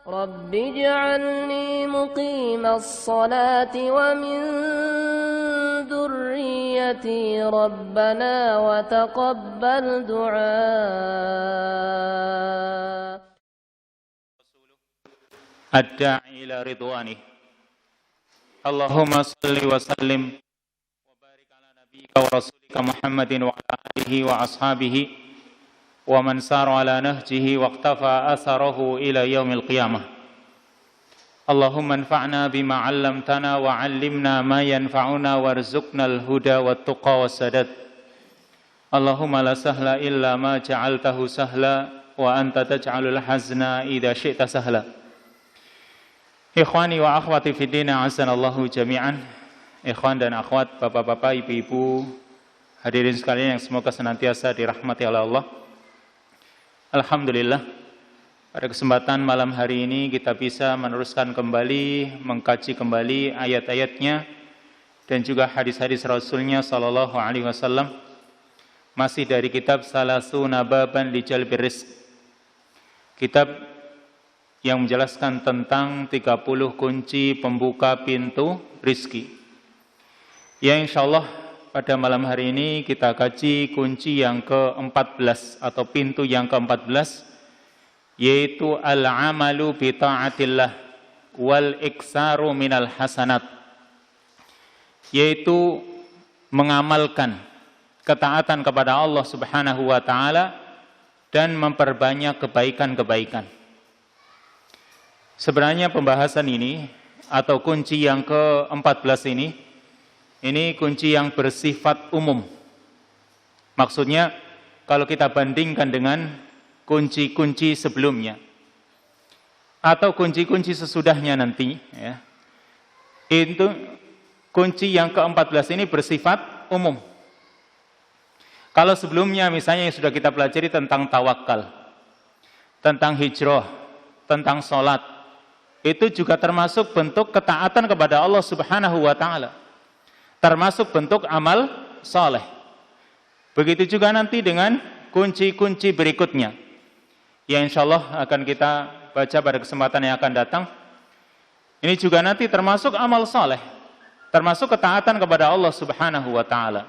رب اجعلني مقيم الصلاة ومن ذريتي ربنا وتقبل دعاء الداعي إلى رضوانه اللهم صل وسلم وبارك على نبيك ورسولك محمد وعلى آله وأصحابه ومن سار على نهجه واقتفى أثره إلى يوم القيامة اللهم انفعنا بما علمتنا وعلمنا ما ينفعنا وارزقنا الهدى والتقى والسداد اللهم لا سهل إلا ما جعلته سهلا وأنت تجعل الحزن إذا شئت سهلا Ikhwani wa akhwati fiddina azanallahu jami'an. Ikhwan dan akhwat, bapak-bapak, ibu-ibu, hadirin sekalian yang semoga senantiasa dirahmati oleh Allah. Alhamdulillah, pada kesempatan malam hari ini kita bisa meneruskan kembali, mengkaji kembali ayat-ayatnya dan juga hadis-hadis Rasulnya sallallahu alaihi wasallam. Masih dari kitab Salasuna Baban li Jalbir Rizq. Kitab yang menjelaskan tentang 30 kunci pembuka pintu rizki. Ya, insyaallah pada malam hari ini kita kaji kunci yang ke-14 atau pintu yang ke-14, yaitu al-amalu bi ta'atillah wal iksaru minal hasanat, yaitu mengamalkan ketaatan kepada Allah Subhanahu wa taala dan memperbanyak kebaikan-kebaikan. Sebenarnya pembahasan ini atau kunci yang ke-14 ini kunci yang bersifat umum. Maksudnya kalau kita bandingkan dengan kunci-kunci sebelumnya atau kunci-kunci sesudahnya nanti, ya, itu kunci yang ke-14 ini bersifat umum. Kalau sebelumnya misalnya yang sudah kita pelajari tentang tawakal, tentang hijrah, tentang sholat, itu juga termasuk bentuk ketaatan kepada Allah Subhanahu wa taala. Termasuk bentuk amal saleh. Begitu juga nanti dengan kunci-kunci berikutnya, yang insyaallah akan kita baca pada kesempatan yang akan datang. Ini juga nanti termasuk amal saleh, termasuk ketaatan kepada Allah Subhanahu wa taala.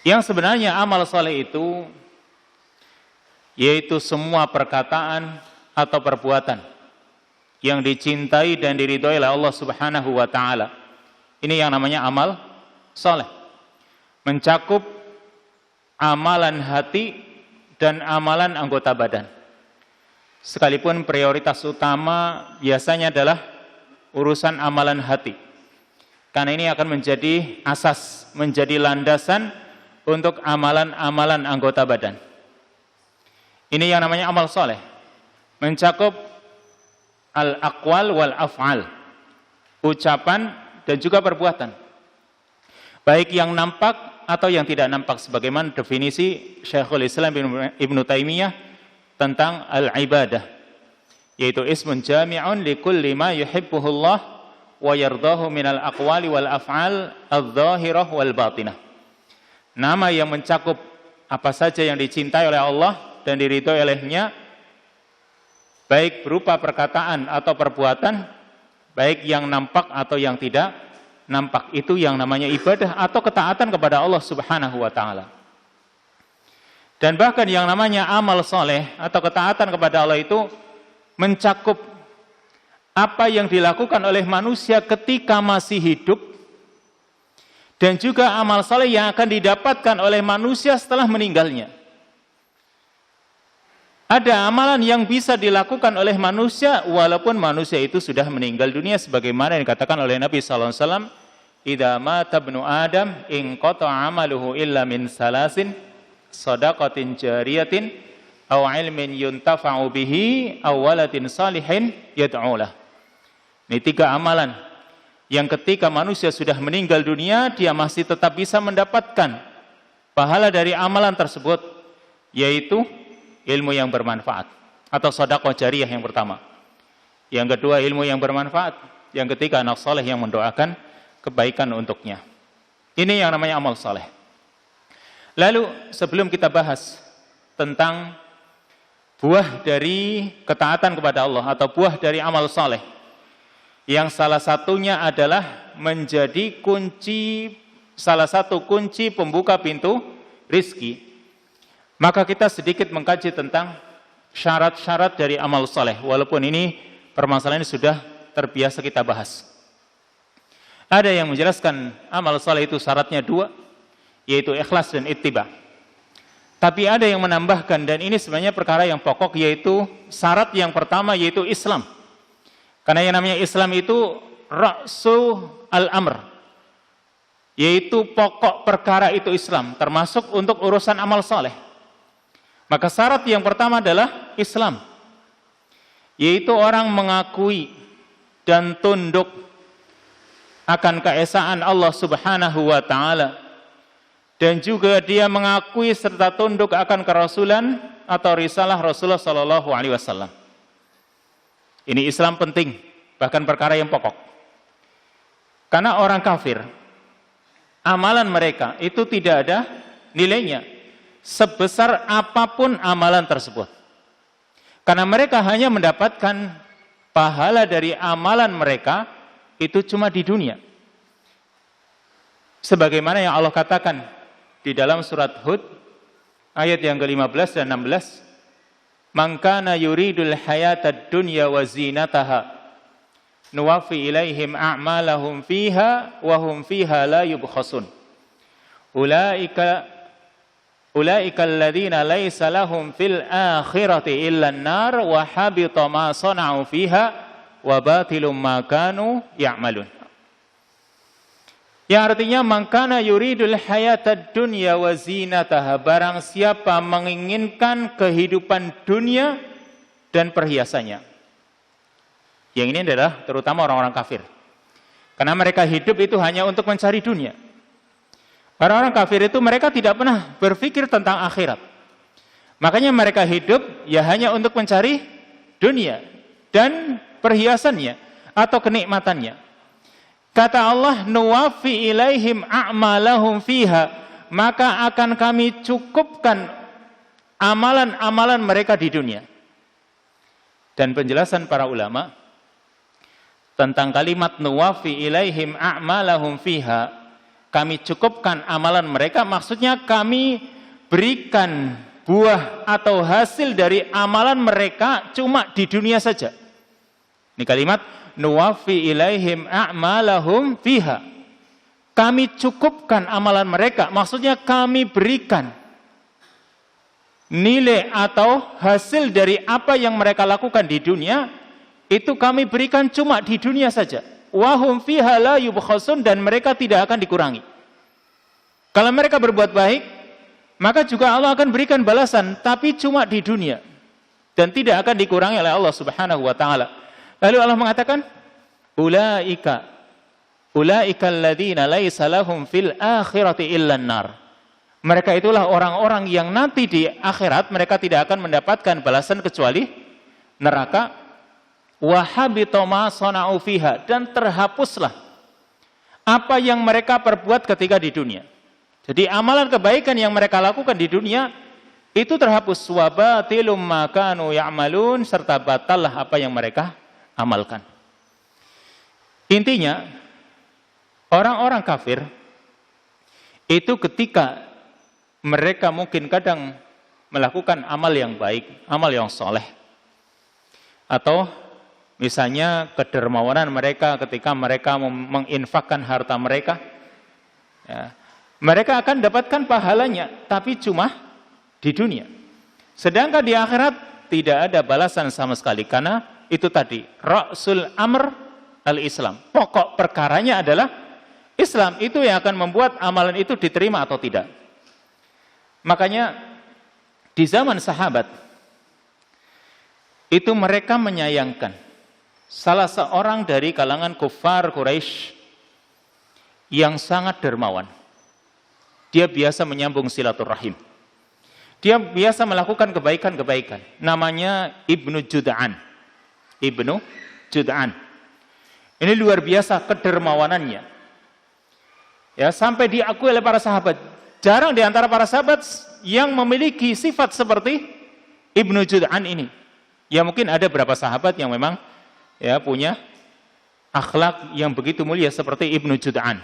Yang sebenarnya amal saleh itu yaitu semua perkataan atau perbuatan yang dicintai dan diridhoi oleh Allah Subhanahu wa taala. Ini yang namanya amal saleh. Mencakup amalan hati dan amalan anggota badan. Sekalipun prioritas utama biasanya adalah urusan amalan hati. Karena ini akan menjadi asas, menjadi landasan untuk amalan-amalan anggota badan. Ini yang namanya amal saleh. Mencakup al-aqwal wal af'al, ucapan dan juga perbuatan, baik yang nampak atau yang tidak nampak, sebagaimana definisi Syekhul Islam Ibnu Taimiyah tentang al-ibadah, yaitu ismun jami'un li kulli ma yuhibbuhullah wa yardahu minal aqwali wal af'al adh-dhahirah wal batinah. Nama yang mencakup apa saja yang dicintai oleh Allah dan diridhoi olehnya, baik berupa perkataan atau perbuatan, baik yang nampak atau yang tidak nampak. Itu yang namanya ibadah atau ketaatan kepada Allah Subhanahu wa taala. Dan bahkan yang namanya amal soleh atau ketaatan kepada Allah itu mencakup apa yang dilakukan oleh manusia ketika masih hidup, dan juga amal soleh yang akan didapatkan oleh manusia setelah meninggalnya. Ada amalan yang bisa dilakukan oleh manusia walaupun manusia itu sudah meninggal dunia, sebagaimana yang dikatakan oleh Nabi sallallahu alaihi wasallam, "Idza mata ibnu Adam inqata 'amaluhu illa min salasin, shadaqatin jariyatin aw 'ilmin yuntafa'u bihi aw waladin salihin yad'u lah." Ini 3 amalan yang ketika manusia sudah meninggal dunia dia masih tetap bisa mendapatkan pahala dari amalan tersebut, yaitu ilmu yang bermanfaat atau sedekah jariyah yang pertama. Yang kedua ilmu yang bermanfaat. Yang ketiga anak saleh yang mendoakan kebaikan untuknya. Ini yang namanya amal saleh. Lalu sebelum kita bahas tentang buah dari ketaatan kepada Allah atau buah dari amal saleh, yang salah satunya adalah menjadi salah satu kunci pembuka pintu rizki, maka kita sedikit mengkaji tentang syarat-syarat dari amal saleh, walaupun ini permasalahan ini sudah terbiasa kita bahas. Ada yang menjelaskan amal saleh itu syaratnya 2, yaitu ikhlas dan ittiba. Tapi ada yang menambahkan, dan ini sebenarnya perkara yang pokok, yaitu syarat yang pertama yaitu Islam. Karena yang namanya Islam itu ra'su al-amr, yaitu pokok perkara itu Islam, termasuk untuk urusan amal saleh. Maka syarat yang pertama adalah Islam, yaitu orang mengakui dan tunduk akan keesaan Allah Subhanahu wa ta'ala, dan juga dia mengakui serta tunduk akan kerasulan atau risalah Rasulullah sallallahu alaihi wasallam. Ini Islam penting, bahkan perkara yang pokok. Karena orang kafir, amalan mereka itu tidak ada nilainya sebesar apapun amalan tersebut. Karena mereka hanya mendapatkan pahala dari amalan mereka itu cuma di dunia. Sebagaimana yang Allah katakan di dalam surat Hud ayat yang ke-15 dan 16, "Man kana yuridul hayatad dunya wa zinataha nuwaffi ilaihim a'malahum fiha wa hum fiha la yubkhasun. Ulaika alladziina laisa lahum fil akhirati illa an-nar wa habita ma sana'u fiha wa batilum ma kanu ya'malun." Yang artinya, mangkana yuridul hayatad dunya wa zinataha, barang siapa menginginkan kehidupan dunia dan perhiasannya. Yang ini adalah terutama orang-orang kafir. Karena mereka hidup itu hanya untuk mencari dunia. Orang-orang kafir itu mereka tidak pernah berpikir tentang akhirat. Makanya mereka hidup ya hanya untuk mencari dunia dan perhiasannya atau kenikmatannya. Kata Allah, nuwaffi ilaihim a'malahum fiha, maka akan kami cukupkan amalan-amalan mereka di dunia. Dan penjelasan para ulama tentang kalimat nuwaffi ilaihim a'malahum fiha, kami cukupkan amalan mereka, maksudnya kami berikan buah atau hasil dari amalan mereka cuma di dunia saja. Ini kalimat nuwaffi ilaihim a'malahum fiha, kami cukupkan amalan mereka, maksudnya kami berikan nilai atau hasil dari apa yang mereka lakukan di dunia, itu kami berikan cuma di dunia saja. Wa hum fiha la yubkhasun, dan mereka tidak akan dikurangi. Kalau mereka berbuat baik, maka juga Allah akan berikan balasan, tapi cuma di dunia dan tidak akan dikurangi oleh Allah Subhanahu wa taala. Lalu Allah mengatakan, ulaika alladziina laisa lahum fil akhirati illa an-nar. Mereka itulah orang-orang yang nanti di akhirat mereka tidak akan mendapatkan balasan kecuali neraka. Wa habita ma sana'u fiha, dan terhapuslah apa yang mereka perbuat ketika di dunia. Jadi amalan kebaikan yang mereka lakukan di dunia itu terhapus. Wa batilum ma kanu ya'malun, serta batallah apa yang mereka amalkan. Intinya, orang-orang kafir itu ketika mereka mungkin kadang melakukan amal yang baik, amal yang soleh, atau misalnya kedermawanan mereka ketika mereka menginfakkan harta mereka, ya, mereka akan dapatkan pahalanya, tapi cuma di dunia. Sedangkan di akhirat tidak ada balasan sama sekali, karena itu tadi, ra'sul amr al-Islam. Pokok perkaranya adalah Islam, itu yang akan membuat amalan itu diterima atau tidak. Makanya di zaman sahabat itu mereka menyayangkan salah seorang dari kalangan kufar Quraisy yang sangat dermawan. Dia biasa menyambung silaturahim. Dia biasa melakukan kebaikan-kebaikan. Namanya Ibnu Jud'an. Ibnu Jud'an. Ini luar biasa kedermawanannya. Ya, sampai diakui oleh para sahabat. Jarang di antara para sahabat yang memiliki sifat seperti Ibnu Jud'an ini. Ya mungkin ada beberapa sahabat yang memang ya punya akhlak yang begitu mulia seperti Ibnu Jud'an.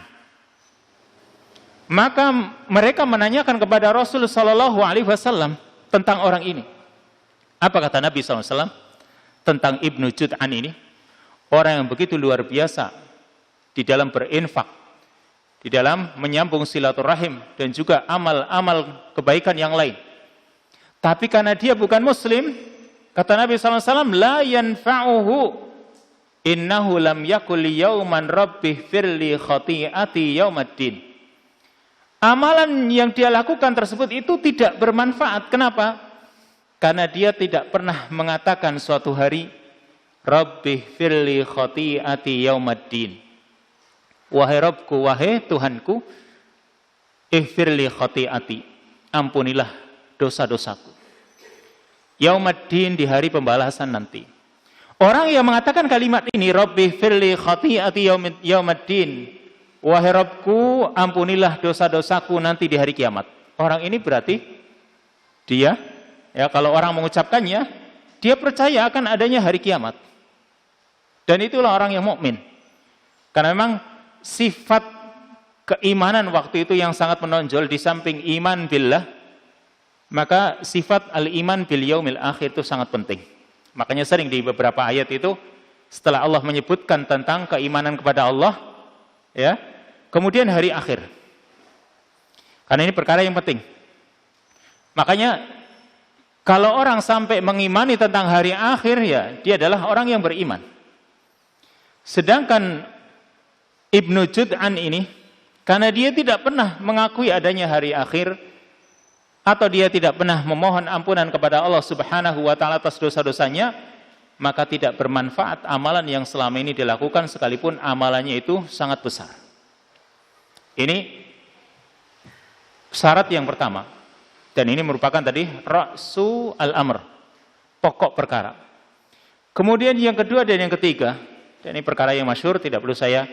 Maka mereka menanyakan kepada Rasul sallallahu alaihi wasallam tentang orang ini. Apa kata Nabi sallallahu alaihi wasallam tentang Ibnu Jud'an ini? Orang yang begitu luar biasa di dalam berinfak, di dalam menyambung silaturahim dan juga amal-amal kebaikan yang lain. Tapi karena dia bukan muslim, kata Nabi sallallahu alaihi wasallam, la yanfa'uhu innahu lam yakul yauman rabbih firli khati'ati yaumaddin. Amalan yang dia lakukan tersebut itu tidak bermanfaat. Kenapa? Karena dia tidak pernah mengatakan suatu hari, Rabbih firli khati'ati yaumaddin. Wahai Rabbku, wahai Tuhanku, ihfirli khati'ati, ampunilah dosa-dosaku. Yaumaddin, di hari pembalasan nanti. Orang yang mengatakan kalimat ini, Rabbih firli khati'ati yaumaddin, wahai Rabbku, ampunilah dosa-dosaku nanti di hari kiamat. Orang ini berarti dia, ya kalau orang mengucapkannya, dia percaya akan adanya hari kiamat. Dan itulah orang yang mukmin. Karena memang sifat keimanan waktu itu yang sangat menonjol di samping iman billah, maka sifat al-iman bil yaumil akhir itu sangat penting. Makanya sering di beberapa ayat itu setelah Allah menyebutkan tentang keimanan kepada Allah, ya, kemudian hari akhir. Karena ini perkara yang penting. Makanya kalau orang sampai mengimani tentang hari akhir, ya dia adalah orang yang beriman. Sedangkan Ibnu Jud'an ini, karena dia tidak pernah mengakui adanya hari akhir, atau dia tidak pernah memohon ampunan kepada Allah Subhanahu wa ta'ala atas dosa-dosanya, maka tidak bermanfaat amalan yang selama ini dilakukan, sekalipun amalannya itu sangat besar. Ini syarat yang pertama. Dan ini merupakan tadi ra'su al-amr, pokok perkara. Kemudian yang kedua dan yang ketiga, dan ini perkara yang masyhur, tidak perlu saya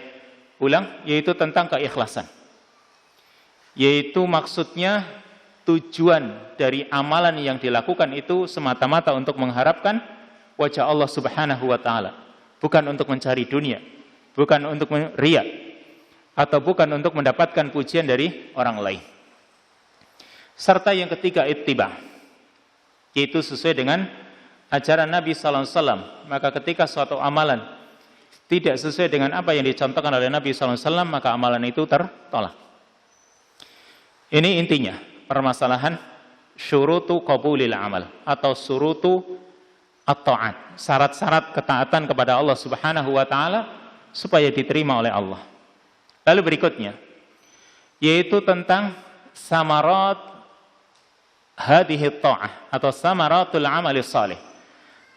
ulang, yaitu tentang keikhlasan. Yaitu maksudnya tujuan dari amalan yang dilakukan itu semata-mata untuk mengharapkan wajah Allah Subhanahu wa ta'ala. Bukan untuk mencari dunia, bukan untuk riya, atau bukan untuk mendapatkan pujian dari orang lain. Serta yang ketiga, ittiba, yaitu sesuai dengan ajaran Nabi sallallahu alaihi wasallam. Maka ketika suatu amalan tidak sesuai dengan apa yang dicontohkan oleh Nabi sallallahu alaihi wasallam, maka amalan itu tertolak. Ini intinya permasalahan syurutu qabulil amal atau syurutu at-ta'at, syarat-syarat ketaatan kepada Allah Subhanahu wa taala supaya diterima oleh Allah. Lalu berikutnya yaitu tentang samarat hadhihi ta'ah atau samaratul amali salih,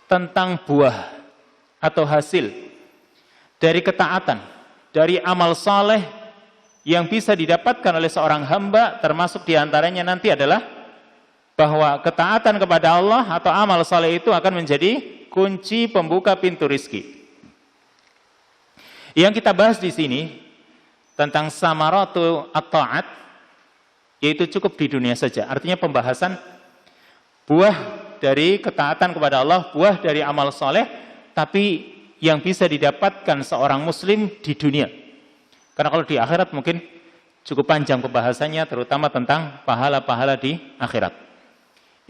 tentang buah atau hasil dari ketaatan, dari amal saleh yang bisa didapatkan oleh seorang hamba, termasuk diantaranya nanti adalah bahwa ketaatan kepada Allah atau amal saleh itu akan menjadi kunci pembuka pintu rizki. Yang kita bahas di sini tentang samaratu at-ta'at, yaitu cukup di dunia saja. Artinya pembahasan buah dari ketaatan kepada Allah, buah dari amal saleh, tapi yang bisa didapatkan seorang muslim di dunia. Karena kalau di akhirat mungkin cukup panjang pembahasannya, terutama tentang pahala-pahala di akhirat.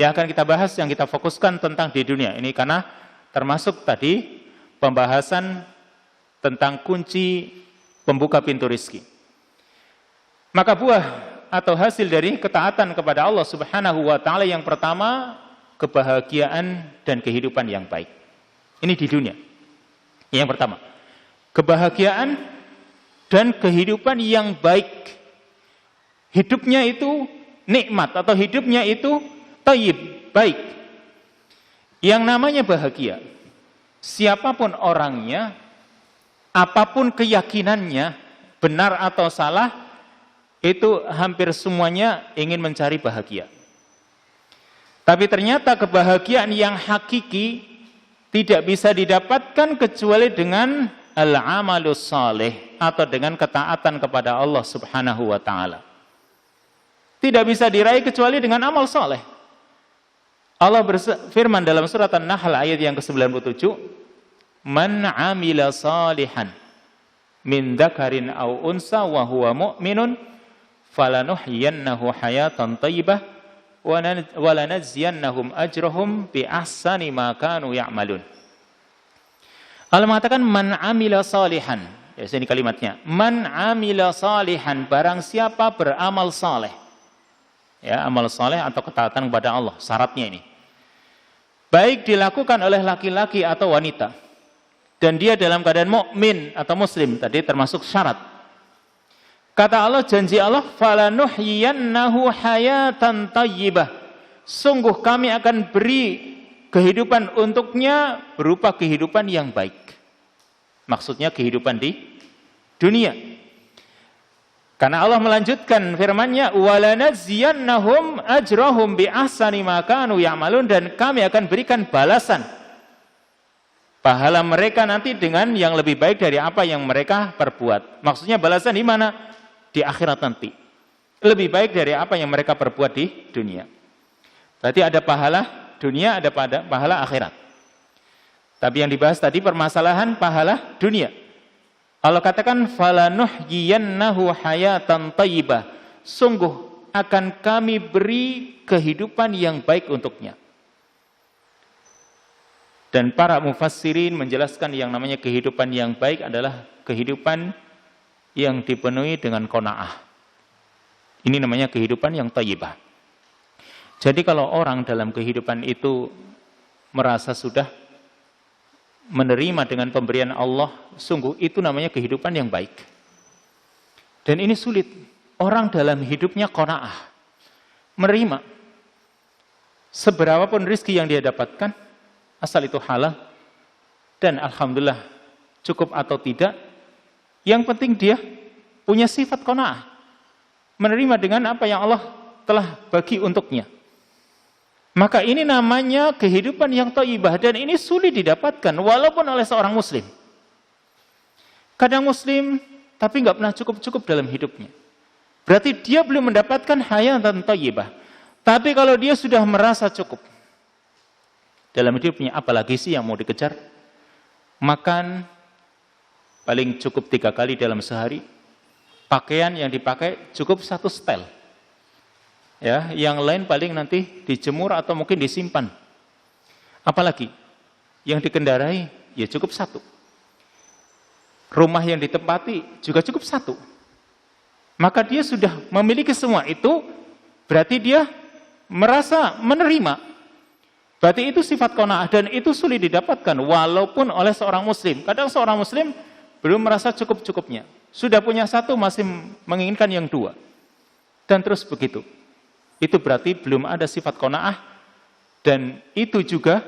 Yang akan kita bahas, yang kita fokuskan tentang di dunia. Ini karena termasuk tadi pembahasan tentang kunci pembuka pintu rizki. Maka buah atau hasil dari ketaatan kepada Allah Subhanahu wa ta'ala yang pertama, kebahagiaan dan kehidupan yang baik. Ini di dunia. Yang pertama, kebahagiaan dan kehidupan yang baik. Hidupnya itu nikmat atau hidupnya itu thayyib, baik. Yang namanya bahagia, siapapun orangnya, apapun keyakinannya, benar atau salah, itu hampir semuanya ingin mencari bahagia. Tapi ternyata kebahagiaan yang hakiki tidak bisa didapatkan kecuali dengan al-amalus salih atau dengan ketaatan kepada Allah Subhanahu wa ta'ala. Tidak bisa diraih kecuali dengan amal saleh. Allah berfirman dalam surat An-Nahl ayat yang ke-97, "Man 'amila salihan min dzakarin aw unsa wa huwa mu'minun falanuhyiyannahu hayatan thayyibah wa lanajziyannahum ajrahum bi ahsani ma kanu ya'malun." Allah mengatakan man 'amila salihan. Ya, sini kalimatnya. Man 'amila salihan, barang siapa beramal saleh. Ya, amal saleh atau ketaatan kepada Allah, syaratnya ini. Baik dilakukan oleh laki-laki atau wanita. Dan dia dalam keadaan mukmin atau muslim, tadi termasuk syarat. Kata Allah, janji Allah, falanuhyiyannahu hayatan thayyibah. Sungguh kami akan beri kehidupan untuknya berupa kehidupan yang baik. Maksudnya kehidupan di dunia. Karena Allah melanjutkan firman-Nya, walanajziyannahum ajrahum bi ahsani ma kanu ya'malun, dan kami akan berikan balasan pahala mereka nanti dengan yang lebih baik dari apa yang mereka perbuat. Maksudnya balasan di mana? Di akhirat nanti. Lebih baik dari apa yang mereka perbuat di dunia. Berarti ada pahala dunia, ada pahala akhirat. Tapi yang dibahas tadi permasalahan pahala dunia. Allah katakan falanuhyiyannahu hayatan thayyibah. Sungguh akan kami beri kehidupan yang baik untuknya. Dan para mufassirin menjelaskan yang namanya kehidupan yang baik adalah kehidupan yang dipenuhi dengan qanaah. Ini namanya kehidupan yang thayyibah. Jadi kalau orang dalam kehidupan itu merasa sudah menerima dengan pemberian Allah, sungguh itu namanya kehidupan yang baik. Dan ini sulit. Orang dalam hidupnya qanaah, menerima seberapapun rezeki yang dia dapatkan, asal itu halal, dan alhamdulillah cukup atau tidak, yang penting dia punya sifat qanaah, menerima dengan apa yang Allah telah bagi untuknya. Maka ini namanya kehidupan yang thayyibah, dan ini sulit didapatkan walaupun oleh seorang muslim. Kadang muslim tapi nggak pernah cukup-cukup dalam hidupnya. Berarti dia belum mendapatkan hayatan thayyibah. Tapi kalau dia sudah merasa cukup dalam hidupnya, apalagi sih yang mau dikejar? Makan paling cukup 3 kali dalam sehari. Pakaian yang dipakai cukup 1 setel. Ya, yang lain paling nanti dijemur atau mungkin disimpan. Apalagi yang dikendarai ya cukup 1. Rumah yang ditempati juga cukup 1. Maka dia sudah memiliki semua itu, berarti dia merasa menerima. Berarti itu sifat qanaah, dan itu sulit didapatkan walaupun oleh seorang muslim. Kadang seorang muslim belum merasa cukup-cukupnya. Sudah punya 1 masih menginginkan yang 2. Dan terus begitu. Itu berarti belum ada sifat qanaah, dan itu juga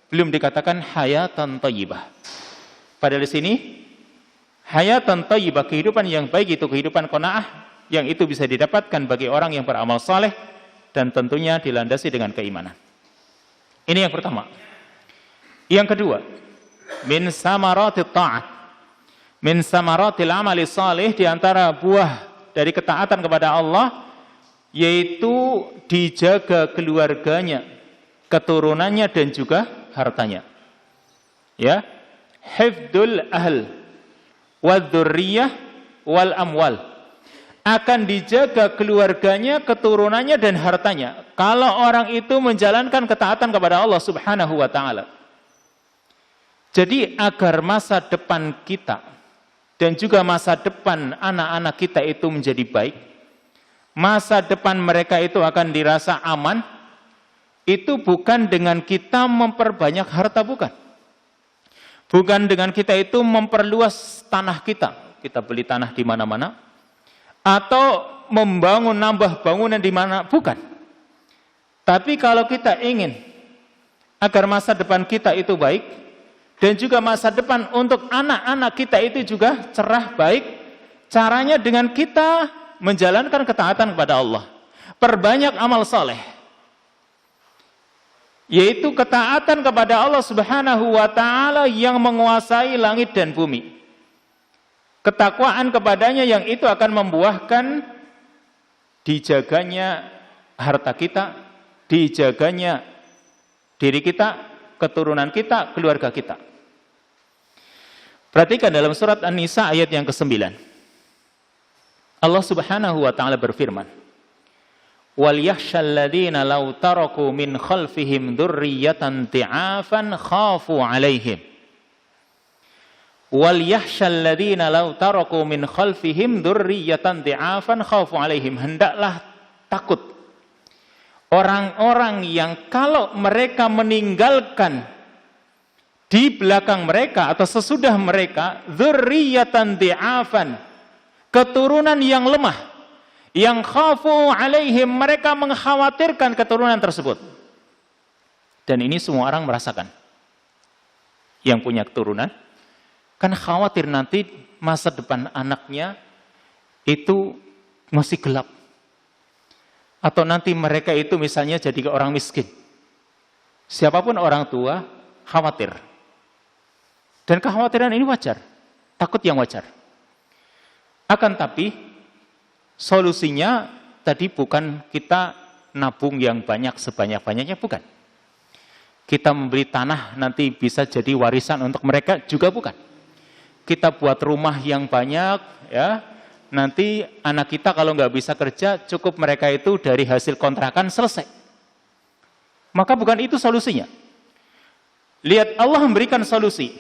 belum dikatakan hayatan thayyibah. Padahal di sini hayatan thayyibah, kehidupan yang baik itu kehidupan qanaah, yang itu bisa didapatkan bagi orang yang beramal saleh dan tentunya dilandasi dengan keimanan. Ini yang pertama. Yang kedua, min samaratit ta'at, min samaratil amali salih, di antara buah dari ketaatan kepada Allah, yaitu dijaga keluarganya, keturunannya, dan juga hartanya. Ya, hifdzul ahl wadzurriyah wal amwal. Akan dijaga keluarganya, keturunannya, dan hartanya kalau orang itu menjalankan ketaatan kepada Allah Subhanahu wa taala. Jadi agar masa depan kita dan juga masa depan anak-anak kita itu menjadi baik, masa depan mereka itu akan dirasa aman, itu bukan dengan kita memperbanyak harta, bukan. Bukan dengan kita itu memperluas tanah kita beli tanah di mana-mana, atau membangun, nambah bangunan di mana, bukan. Tapi kalau kita ingin agar masa depan kita itu baik, dan juga masa depan untuk anak-anak kita itu juga cerah, baik, caranya dengan kita menjalankan ketaatan kepada Allah. Perbanyak amal saleh, yaitu ketaatan kepada Allah Subhanahu wa taala yang menguasai langit dan bumi. Ketakwaan kepadanya yang itu akan membuahkan dijaganya harta kita, dijaganya diri kita, keturunan kita, keluarga kita. Perhatikan dalam surat An-Nisa ayat yang ke-9. Allah Subhanahu wa taala berfirman, "Wal yakhshal ladzina law taraku min khalfihim dzurriyyatan ti'afan khafu 'alaihim." Wal yakhshal ladzina law taraku min khalfihim dzurriyyatan ti'afan khafu 'alaihim. Hendaklah takut orang-orang yang kalau mereka meninggalkan di belakang mereka atau sesudah mereka dzurriyyatan ti'afan, keturunan yang lemah, yang khafu 'alaihim, mereka mengkhawatirkan keturunan tersebut. Dan ini semua orang merasakan. Yang punya keturunan kan khawatir nanti masa depan anaknya itu masih gelap. Atau nanti mereka itu misalnya jadi orang miskin. Siapapun orang tua khawatir. Dan kekhawatiran ini wajar. Takut yang wajar. Akan tapi solusinya tadi bukan kita nabung yang banyak sebanyak-banyaknya, bukan. Kita membeli tanah nanti bisa jadi warisan untuk mereka, juga bukan. Kita buat rumah yang banyak, ya. Nanti anak kita kalau nggak bisa kerja, cukup mereka itu dari hasil kontrakan selesai. Maka bukan itu solusinya. Lihat, Allah memberikan solusi.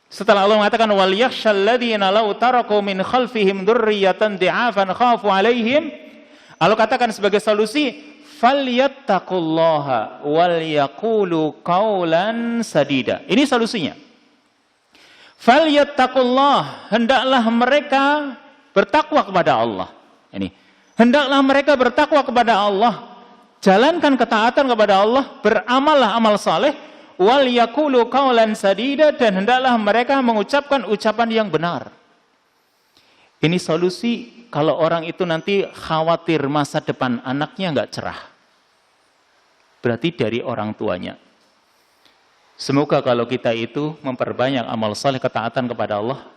Setelah Allah mengatakan wal yakhshal ladzina law taraku min khalfihim dzurriyyatan di'afan khafu 'alaihim, Allah katakan sebagai solusi, falyattaqullaha wal yaqulu qaulan sadida. Ini solusinya. Falyattaqullah, hendaklah mereka bertakwa kepada Allah. Ini, hendaklah mereka bertakwa kepada Allah, jalankan ketaatan kepada Allah, beramallah amal saleh, wal yaqulu qaulan sadida, dan hendaklah mereka mengucapkan ucapan yang benar. Ini solusi kalau orang itu nanti khawatir masa depan anaknya nggak cerah. Berarti dari orang tuanya. Semoga kalau kita itu memperbanyak amal saleh, ketaatan kepada Allah,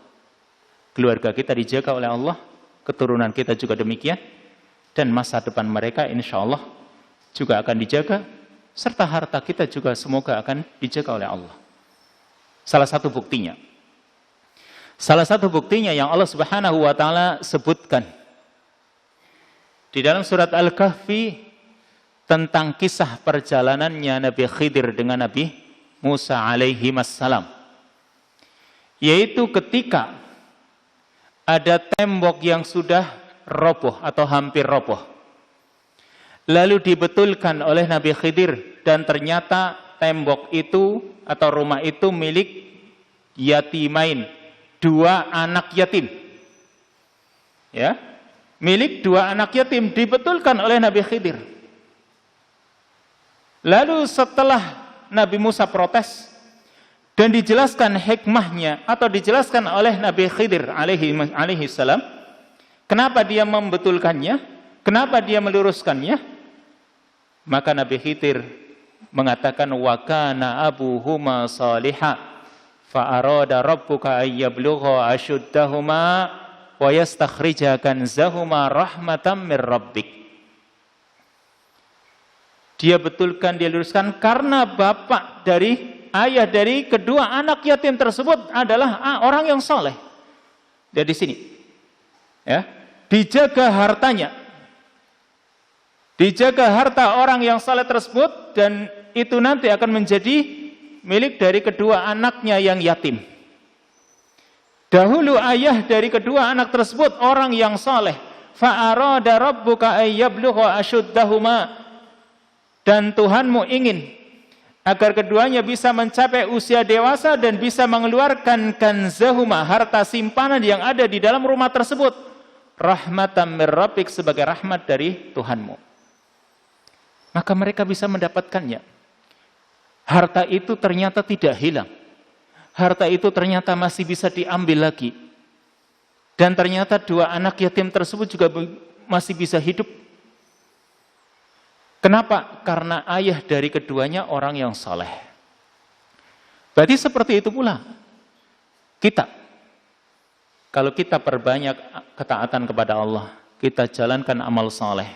keluarga kita dijaga oleh Allah, keturunan kita juga demikian, dan masa depan mereka insya Allah juga akan dijaga, serta harta kita juga semoga akan dijaga oleh Allah. Salah satu buktinya yang Allah Subhanahu wa taala sebutkan di dalam surat Al-Kahfi tentang kisah perjalanannya Nabi Khidir dengan Nabi Musa alaihi wassalam, yaitu ketika ada tembok yang sudah roboh atau hampir roboh, lalu dibetulkan oleh Nabi Khidir, dan ternyata tembok itu atau rumah itu milik yatimain, dua anak yatim, ya, milik dua anak yatim, dibetulkan oleh Nabi Khidir. Lalu setelah Nabi Musa protes dan dijelaskan hikmahnya atau dijelaskan oleh Nabi Khidir alaihi salam, kenapa dia membetulkannya, kenapa dia meluruskannya, maka Nabi Khidir mengatakan wa kana abuhuma salihah fa arada rabbuka ay yablugha ashuddahuma wa yastakhrija kanzahuma rahmatan mir rabbik. Dia betulkan, dia luruskan karena bapak dari, ayah dari kedua anak yatim tersebut adalah orang yang soleh. Dia di sini, ya, dijaga hartanya, dijaga harta orang yang soleh tersebut, dan itu nanti akan menjadi milik dari kedua anaknya yang yatim. Dahulu ayah dari kedua anak tersebut orang yang soleh. Fa arada rabbuka ay yablugha ashuddahuma, dan Tuhanmu ingin agar keduanya bisa mencapai usia dewasa dan bisa mengeluarkan kanzahuma, harta simpanan yang ada di dalam rumah tersebut, rahmatan mir rabbik, sebagai rahmat dari Tuhanmu. Maka mereka bisa mendapatkannya. Harta itu ternyata tidak hilang. Harta itu ternyata masih bisa diambil lagi. Dan ternyata dua anak yatim tersebut juga masih bisa hidup. Kenapa? Karena ayah dari keduanya orang yang saleh. Berarti seperti itu pula kita. Kalau kita perbanyak ketaatan kepada Allah, kita jalankan amal saleh,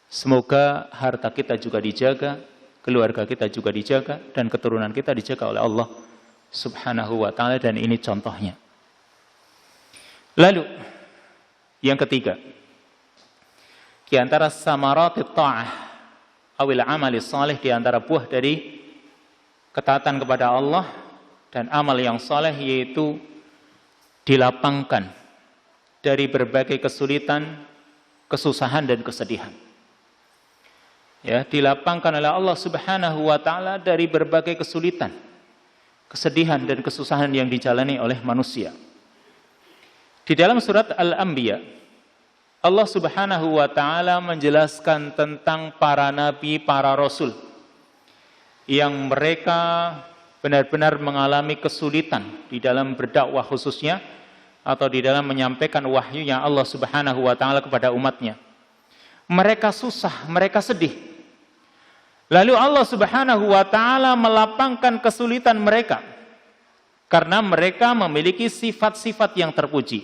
semoga harta kita juga dijaga, keluarga kita juga dijaga, dan keturunan kita dijaga oleh Allah Subhanahu wa ta'ala, dan ini contohnya. Lalu, yang ketiga, di antara samaratit ta'ah awil amali salih, di antara buah dari ketaatan kepada Allah dan amal yang saleh, yaitu dilapangkan dari berbagai kesulitan, kesusahan dan kesedihan. Ya, dilapangkan oleh Allah Subhanahu wa ta'ala dari berbagai kesulitan, kesedihan dan kesusahan yang dijalani oleh manusia. Di dalam surat Al-Anbiya, Allah Subhanahu wa ta'ala menjelaskan tentang para nabi, para rasul yang mereka benar-benar mengalami kesulitan di dalam berdakwah khususnya, atau di dalam menyampaikan wahyunya Allah Subhanahu wa ta'ala kepada umatnya. Mereka susah, mereka sedih. Lalu Allah Subhanahu wa ta'ala melapangkan kesulitan mereka karena mereka memiliki sifat-sifat yang terpuji,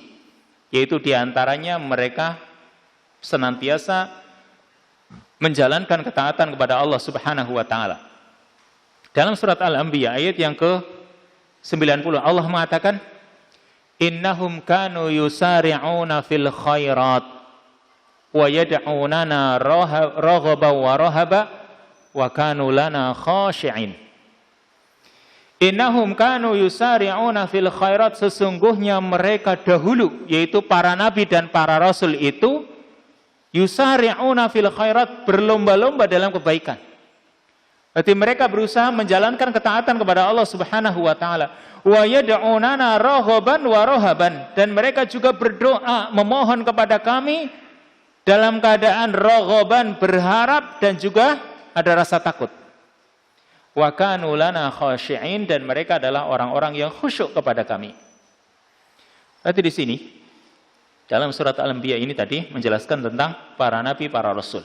yaitu diantaranya mereka senantiasa menjalankan ketaatan kepada Allah Subhanahu wa ta'ala. Dalam surat Al-Anbiya ayat yang ke-90, Allah mengatakan, innahum kanu yusari'una fil khairat wa yad'unana raghaba wa rahaba wa kanu lana khashi'in. Innahum kanu yusari'una fil khairat, sesungguhnya mereka dahulu, yaitu para nabi dan para rasul itu, yusari'una fil khairat, berlomba-lomba dalam kebaikan. Berarti mereka berusaha menjalankan ketaatan kepada Allah Subhanahu wa ta'ala. Wa yad'unana rahaban wa rahaban, dan mereka juga berdoa memohon kepada kami dalam keadaan rahaban, berharap, dan juga ada rasa takut. Wa kanu lana khashi'in, dan mereka adalah orang-orang yang khusyuk kepada kami. Berarti di sini dalam surat Al-Anbiya ini tadi menjelaskan tentang para nabi, para rasul,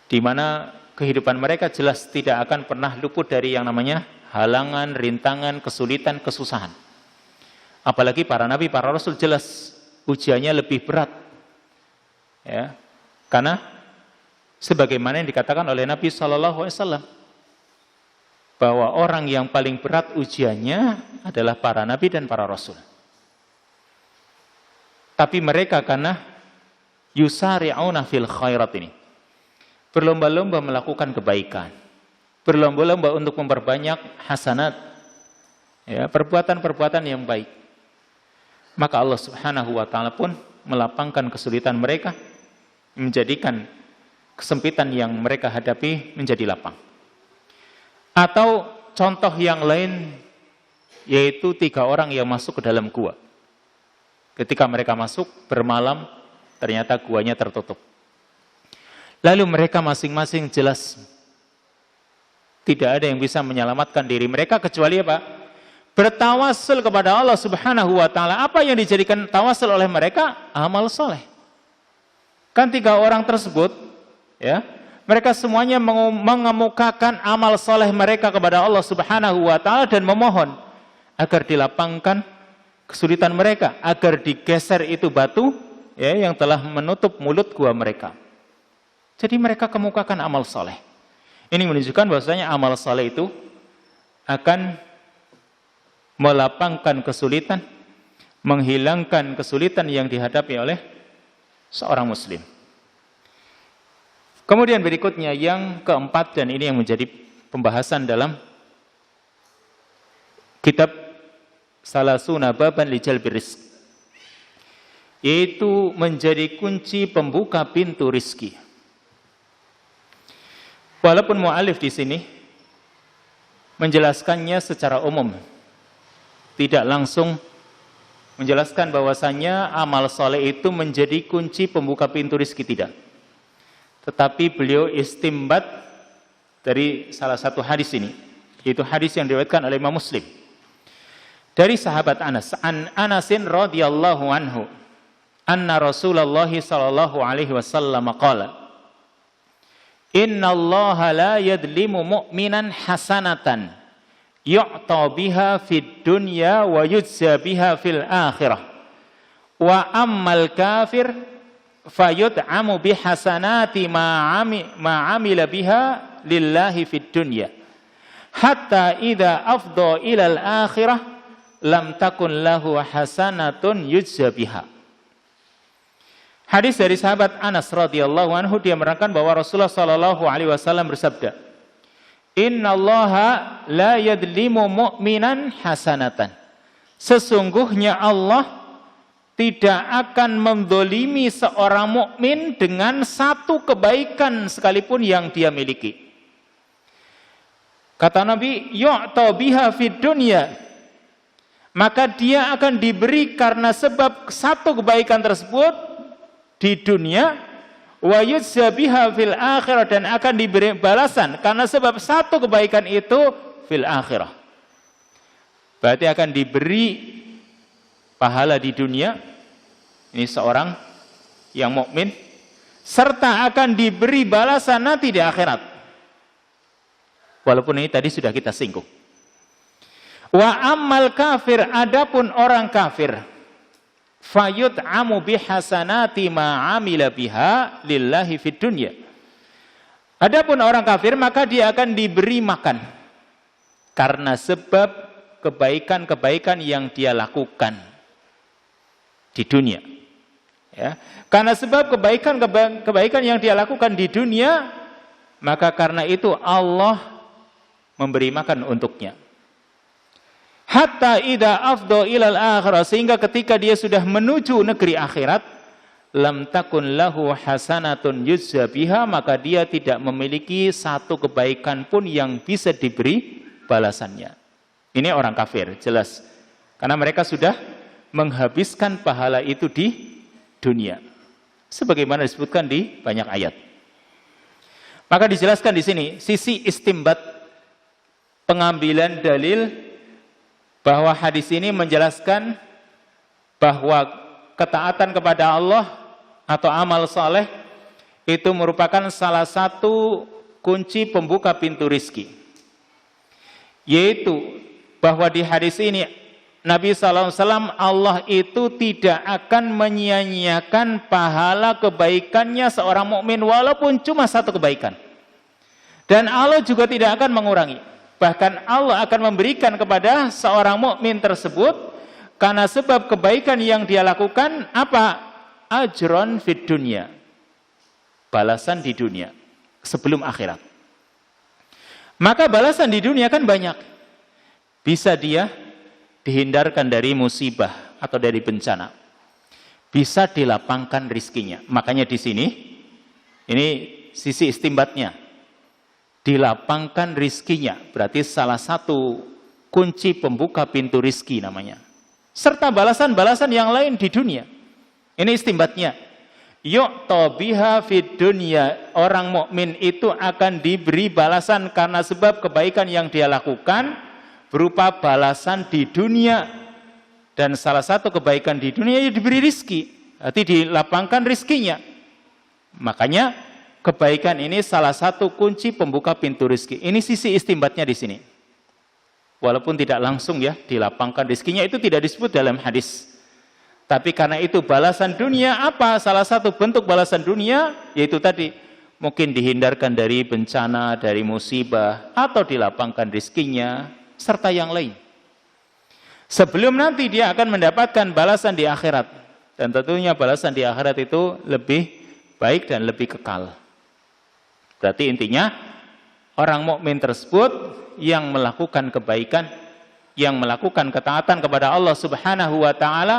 di mana kehidupan mereka jelas tidak akan pernah luput dari yang namanya halangan, rintangan, kesulitan, kesusahan. Apalagi para nabi, para rasul jelas ujiannya lebih berat. Ya. Karena sebagaimana yang dikatakan oleh Nabi SAW, bahwa orang yang paling berat ujiannya adalah para nabi dan para rasul. Tapi mereka karena yusari'una fil khairat ini, berlomba-lomba melakukan kebaikan, berlomba-lomba untuk memperbanyak hasanat, ya, perbuatan-perbuatan yang baik, maka Allah Subhanahu wa ta'ala pun melapangkan kesulitan mereka, menjadikan kesempitan yang mereka hadapi menjadi lapang. Atau contoh yang lain, yaitu 3 orang yang masuk ke dalam gua. Ketika mereka masuk bermalam, ternyata guanya tertutup. Lalu mereka masing-masing jelas tidak ada yang bisa menyelamatkan diri mereka kecuali apa? Bertawassul kepada Allah Subhanahu wa ta'ala. Apa yang dijadikan tawassul oleh mereka? Amal soleh. Kan 3 orang tersebut, ya, mereka semuanya mengemukakan amal soleh mereka kepada Allah Subhanahu wa ta'ala dan memohon agar dilapangkan kesulitan mereka, agar digeser itu batu, ya, yang telah menutup mulut gua mereka. Jadi mereka kemukakan amal soleh. Ini menunjukkan bahwasanya amal soleh itu akan melapangkan kesulitan, menghilangkan kesulitan yang dihadapi oleh seorang muslim. Kemudian berikutnya yang keempat, dan ini yang menjadi pembahasan dalam kitab Salasuna Baban li Jalbir Rizq, yaitu menjadi kunci pembuka pintu rizki. Walaupun mu'alif di sini menjelaskannya secara umum, tidak langsung menjelaskan bahwasannya amal soleh itu menjadi kunci pembuka pintu rizki, tidak. Tetapi beliau istimbat dari salah satu hadis ini, yaitu hadis yang diriwayatkan oleh Imam Muslim dari sahabat Anas, an Anasin radhiyallahu anhu, anna Rasulullah sallallahu alaihi wasallam qala, innallaha la yadlimu mu'minan hasanatan yu'ta biha fid dunya wa yujza biha fil akhirah, wa ammal kafir fayud'amu bihasanati ma amila biha lillahi fid dunya hatta idza afdha ilal akhirah lam takun lahu hasanatun yujza biha. Hadis dari sahabat Anas radhiyallahu anhu, dia menerangkan bahwa Rasulullah sallallahu alaihi wasallam bersabda, "Innallaha la yadlimu mu'minan hasanatan." Sesungguhnya Allah tidak akan mendolimi seorang mukmin dengan satu kebaikan sekalipun yang dia miliki. Kata Nabi, yu'ta biha fid dunya, maka dia akan diberi karena sebab satu kebaikan tersebut di dunia, wa yujza biha fil akhirah, dan akan diberi balasan karena sebab satu kebaikan itu fil akhirah. Berarti akan diberi pahala di dunia, ini seorang yang mukmin, serta akan diberi balasan nanti di akhirat. Walaupun ini tadi sudah kita singgung. Wa ammal kafir, adapun orang kafir, fayut'amu bihasanati ma amila biha lillahi fid dunya. Adapun orang kafir, maka dia akan diberi makan karena sebab kebaikan-kebaikan yang dia lakukan di dunia. Ya, karena sebab kebaikan yang dia lakukan di dunia, maka karena itu Allah memberi makan untuknya. Hatta idza afdha ilal akhirah, sehingga ketika dia sudah menuju negeri akhirat, lam takun lahu hasanatun yujza biha, maka dia tidak memiliki satu kebaikan pun yang bisa diberi balasannya. Ini orang kafir, jelas. Karena mereka sudah menghabiskan pahala itu di dunia. Sebagaimana disebutkan di banyak ayat. Maka dijelaskan di sini sisi istimbat, pengambilan dalil bahwa hadis ini menjelaskan bahwa ketaatan kepada Allah atau amal saleh itu merupakan salah satu kunci pembuka pintu rizki. Yaitu bahwa di hadis ini Nabi SAW, Allah itu tidak akan menyia-nyiakan pahala kebaikannya seorang mukmin walaupun cuma satu kebaikan. Dan Allah juga tidak akan mengurangi. Bahkan Allah akan memberikan kepada seorang mukmin tersebut karena sebab kebaikan yang dia lakukan apa? Ajron fid dunya. Balasan di dunia sebelum akhirat. Maka balasan di dunia kan banyak. Bisa dia dihindarkan dari musibah atau dari bencana. Bisa dilapangkan rizkinya. Makanya di sini ini sisi istimbatnya. Dilapangkan rizkinya, berarti salah satu kunci pembuka pintu rizki namanya. Serta balasan-balasan yang lain di dunia. Ini istimbatnya. Yu'ta biha fid dunya, orang mukmin itu akan diberi balasan karena sebab kebaikan yang dia lakukan berupa balasan di dunia. Dan salah satu kebaikan di dunia ya diberi rizki, berarti dilapangkan rizkinya. Makanya kebaikan ini salah satu kunci pembuka pintu rizki. Ini sisi istimbatnya di sini. Walaupun tidak langsung ya dilapangkan rizkinya, itu tidak disebut dalam hadis. Tapi karena itu balasan dunia apa? Salah satu bentuk balasan dunia yaitu tadi mungkin dihindarkan dari bencana, dari musibah, atau dilapangkan rizkinya, serta yang lain. Sebelum nanti dia akan mendapatkan balasan di akhirat. Dan tentunya balasan di akhirat itu lebih baik dan lebih kekal. Berarti intinya orang mukmin tersebut yang melakukan kebaikan, yang melakukan ketaatan kepada Allah Subhanahu wa taala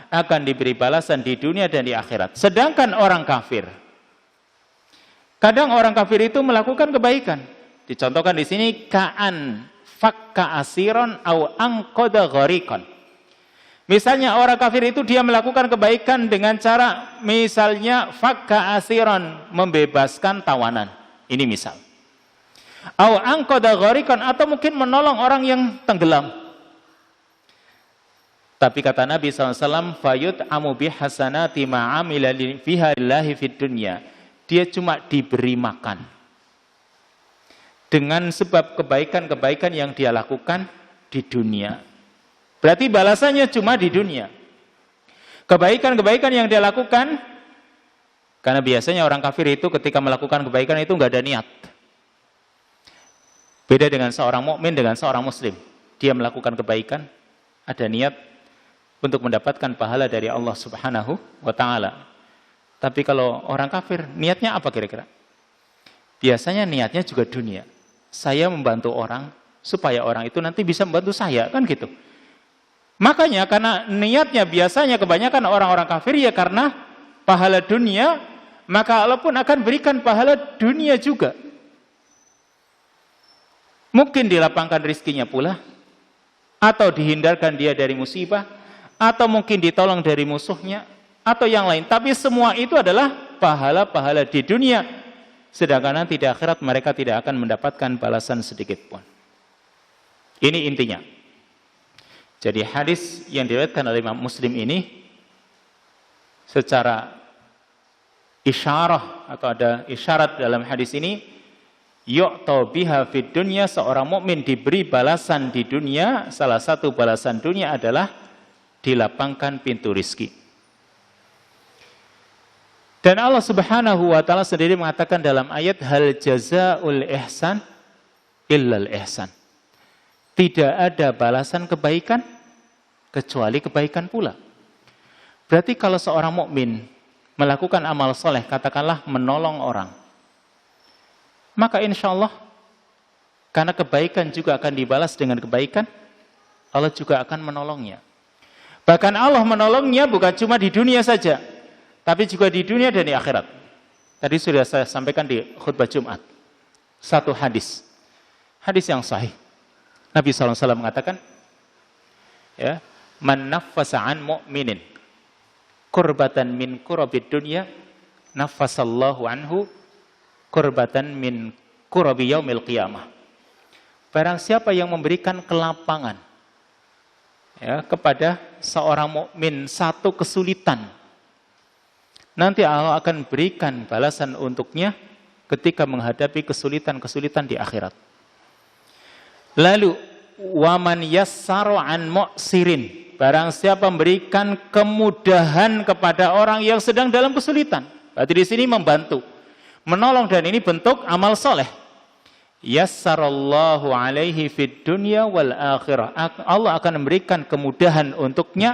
akan diberi balasan di dunia dan di akhirat. Sedangkan orang kafir, kadang orang kafir itu melakukan kebaikan. Dicontohkan di sini ka'an fakka asiron au angqada ghariqan. Misalnya orang kafir itu dia melakukan kebaikan dengan cara misalnya fakka asiron, membebaskan tawanan. Ini misal. Au angqada ghariqan, atau mungkin menolong orang yang tenggelam. Tapi kata Nabi SAW, fayut'amu bihasanati ma'amila fiha lillahi fid dunya. Dia cuma diberi makan dengan sebab kebaikan-kebaikan yang dia lakukan di dunia. Berarti balasannya cuma di dunia. Kebaikan-kebaikan yang dia lakukan, karena biasanya orang kafir itu ketika melakukan kebaikan itu nggak ada niat. Beda dengan seorang mukmin dengan seorang muslim. Dia melakukan kebaikan, ada niat untuk mendapatkan pahala dari Allah Subhanahu wa taala. Tapi kalau orang kafir, niatnya apa kira-kira? Biasanya niatnya juga dunia. Saya membantu orang supaya orang itu nanti bisa membantu saya, kan gitu. Makanya karena niatnya biasanya kebanyakan orang-orang kafir ya karena pahala dunia, maka Allah pun akan berikan pahala dunia juga. Mungkin dilapangkan rizkinya pula, atau dihindarkan dia dari musibah, atau mungkin ditolong dari musuhnya, atau yang lain. Tapi semua itu adalah pahala-pahala di dunia. Sedangkan nanti di akhirat mereka tidak akan mendapatkan balasan sedikit pun. Ini intinya. Jadi hadis yang diriwayatkan oleh Imam Muslim ini secara isyarah atau ada isyarat dalam hadis ini, yu'ta biha fid dunya, seorang mukmin diberi balasan di dunia. Salah satu balasan dunia adalah dilapangkan pintu rizki. Dan Allah Subhanahu wa taala sendiri mengatakan dalam ayat hal jazaul ihsan illal ihsan. Tidak ada balasan kebaikan kecuali kebaikan pula. Berarti kalau seorang mukmin melakukan amal soleh, katakanlah menolong orang, maka insya Allah karena kebaikan juga akan dibalas dengan kebaikan, Allah juga akan menolongnya. Bahkan Allah menolongnya bukan cuma di dunia saja, tapi juga di dunia dan di akhirat. Tadi sudah saya sampaikan di khutbah Jumat. Satu hadis yang sahih. Nabi SAW mengatakan, ya, man naffasa an mu'minin kurbatan min kurabid dunya, naffasallahu anhu kurbatan min kurabi yaumil qiyamah. Barang siapa yang memberikan kelapangan, ya, kepada seorang mukmin satu kesulitan, nanti Allah akan berikan balasan untuknya ketika menghadapi kesulitan-kesulitan di akhirat. Lalu waman yassara an mu'sirin, barang siapa memberikan kemudahan kepada orang yang sedang dalam kesulitan. Berarti di sini membantu, menolong, dan ini bentuk amal soleh. Yassarallahu alaihi fid dunya wal akhirah. Allah akan memberikan kemudahan untuknya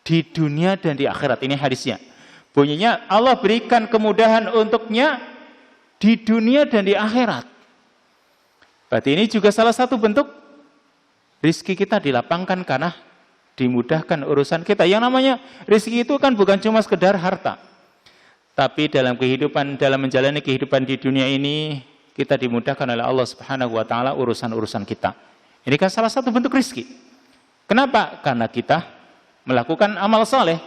di dunia dan di akhirat. Ini hadisnya. Bunyinya Allah berikan kemudahan untuknya di dunia dan di akhirat. Berarti ini juga salah satu bentuk rizki kita dilapangkan karena dimudahkan urusan kita. Yang namanya rizki itu kan bukan cuma sekedar harta. Tapi dalam menjalani kehidupan di dunia ini, kita dimudahkan oleh Allah Subhanahu wa taala urusan-urusan kita. Ini kan salah satu bentuk rizki. Kenapa? Karena kita melakukan amal soleh,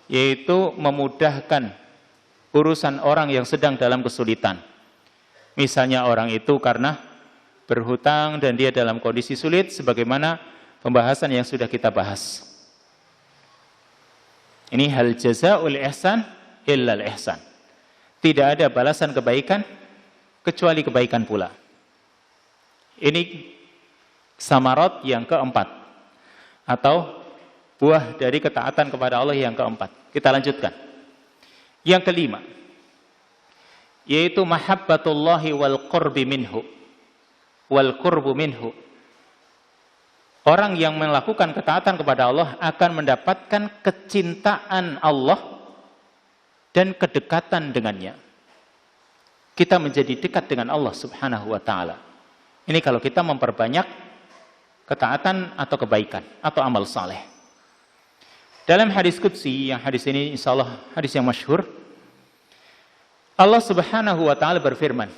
yaitu memudahkan urusan orang yang sedang dalam kesulitan. Misalnya orang itu karena berhutang dan dia dalam kondisi sulit, sebagaimana pembahasan yang sudah kita bahas. Ini hal jazaul ihsan illal ihsan. Tidak ada balasan kebaikan kecuali kebaikan pula. Ini samarat yang keempat, atau buah dari ketaatan kepada Allah yang keempat. Kita lanjutkan. Yang kelima, yaitu mahabbatullahi wal qurbi minhu. Wal qurbu minhu. Orang yang melakukan ketaatan kepada Allah akan mendapatkan kecintaan Allah dan kedekatan dengannya. Kita menjadi dekat dengan Allah Subhanahu wa taala. Ini kalau kita memperbanyak ketaatan atau kebaikan atau amal saleh. Dalam hadis qudsi, yang hadis ini insyaallah hadis yang masyhur, Allah Subhanahu wa taala berfirman,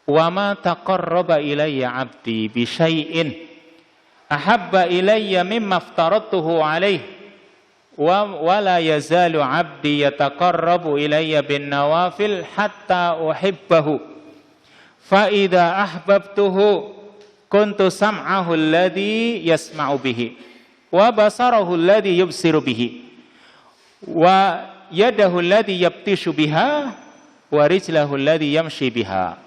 "Wa ma taqarraba ilayya 'abdi bi syai'in ahabba ilayya mimma aftaradtuhu 'alaihi wa la yazalu 'abdi yataqarrabu ilayya bin nawafil hatta uhibbahu fa idza ahbabtuhu kuntu sam'ahu alladhi yasma'u bihi wa basarahu alladhi yubsiru bihi wa yadahu alladhi yabtishu biha wa rijlahu alladhi yamshi biha.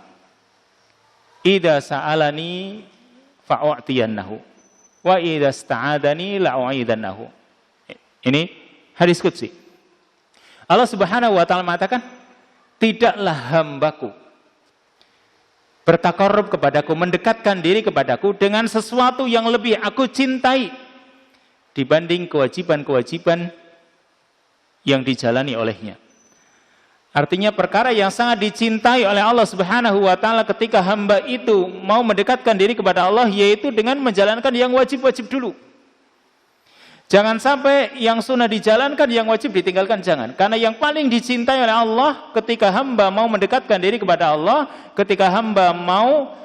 Idza sa'alani fa'u'tiyannahu wa idza ista'adani la'u'idannahu." Ini hadis qudsi. Allah Subhanahu wa taala mengatakan, tidaklah hambaku bertakarrub kepadaku, mendekatkan diri kepadaku dengan sesuatu yang lebih aku cintai dibanding kewajiban-kewajiban yang dijalani olehnya. Artinya perkara yang sangat dicintai oleh Allah Subhanahu wa taala ketika hamba itu mau mendekatkan diri kepada Allah, yaitu dengan menjalankan yang wajib-wajib dulu. Jangan sampai yang sunnah dijalankan, yang wajib ditinggalkan, jangan. Karena yang paling dicintai oleh Allah ketika hamba mau mendekatkan diri kepada Allah, ketika hamba mau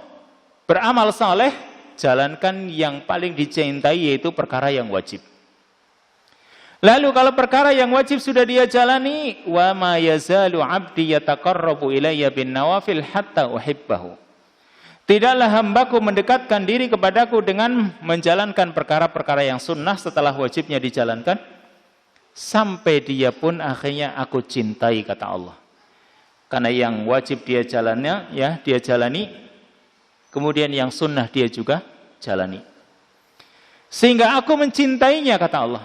beramal saleh, jalankan yang paling dicintai, yaitu perkara yang wajib. Lalu kalau perkara yang wajib sudah dia jalani, wa ma yazalu 'abdi yataqarrabu ilayya bin nawafil hatta uhibbahu. Tidaklah hambaku mendekatkan diri kepadaku dengan menjalankan perkara-perkara yang sunnah setelah wajibnya dijalankan, sampai dia pun akhirnya aku cintai, kata Allah. Karena yang wajib dia jalani, kemudian yang sunnah dia juga jalani. Sehingga aku mencintainya, kata Allah.